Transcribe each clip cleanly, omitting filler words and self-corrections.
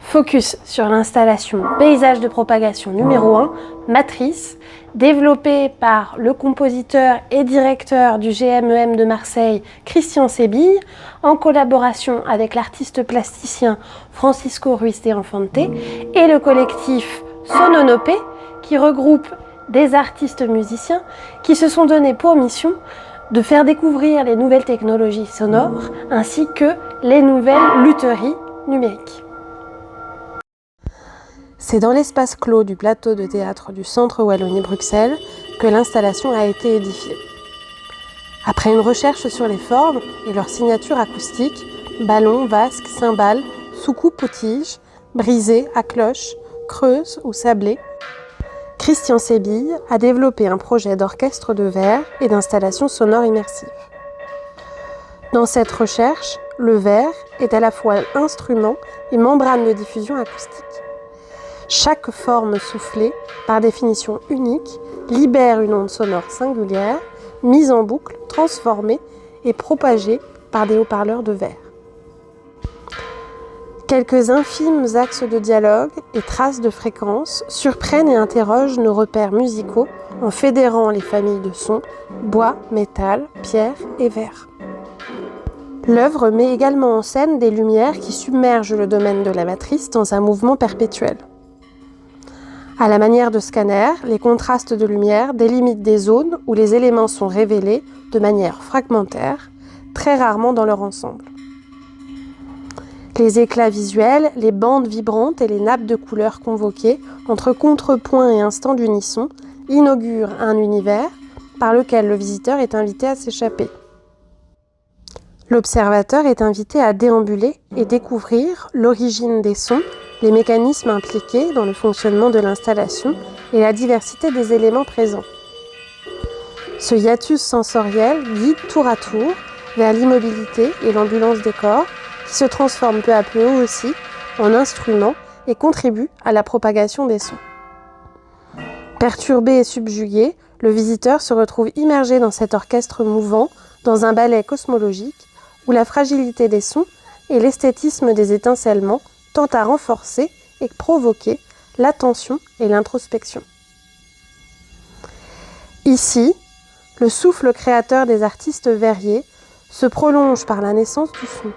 Focus sur l'installation paysage de propagation numéro 1, Matrice, développée par le compositeur et directeur du GMEM de Marseille, Christian Sébille, en collaboration avec l'artiste plasticien Francisco Ruiz de Infante et le collectif Sononopé, qui regroupe des artistes musiciens qui se sont donnés pour mission de faire découvrir les nouvelles technologies sonores ainsi que les nouvelles lutheries numériques. C'est dans l'espace clos du plateau de théâtre du Centre Wallonie-Bruxelles que l'installation a été édifiée. Après une recherche sur les formes et leur signature acoustique, ballon, vasque, cymbale, soucoupe ou tige, brisée à cloche, creuse ou sablée, Christian Sébille a développé un projet d'orchestre de verre et d'installation sonore immersive. Dans cette recherche, le verre est à la fois instrument et membrane de diffusion acoustique. Chaque forme soufflée, par définition unique, libère une onde sonore singulière, mise en boucle, transformée et propagée par des haut-parleurs de verre. Quelques infimes axes de dialogue et traces de fréquences surprennent et interrogent nos repères musicaux en fédérant les familles de sons, bois, métal, pierre et verre. L'œuvre met également en scène des lumières qui submergent le domaine de la matrice dans un mouvement perpétuel. À la manière de Scanner, les contrastes de lumière délimitent des zones où les éléments sont révélés de manière fragmentaire, très rarement dans leur ensemble. Les éclats visuels, les bandes vibrantes et les nappes de couleurs convoquées entre contrepoint et instants d'unisson inaugurent un univers par lequel le visiteur est invité à s'échapper. L'observateur est invité à déambuler et découvrir l'origine des sons, les mécanismes impliqués dans le fonctionnement de l'installation et la diversité des éléments présents. Ce hiatus sensoriel guide tour à tour vers l'immobilité et l'ambulance des corps qui se transforment peu à peu eux aussi en instruments et contribuent à la propagation des sons. Perturbé et subjugué, le visiteur se retrouve immergé dans cet orchestre mouvant, dans un ballet cosmologique où la fragilité des sons et l'esthétisme des étincellements tend à renforcer et provoquer l'attention et l'introspection. Ici, le souffle créateur des artistes verriers se prolonge par la naissance du son.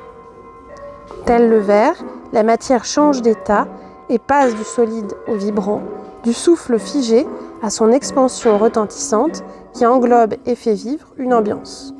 Tel le verre, la matière change d'état et passe du solide au vibrant, du souffle figé à son expansion retentissante qui englobe et fait vivre une ambiance.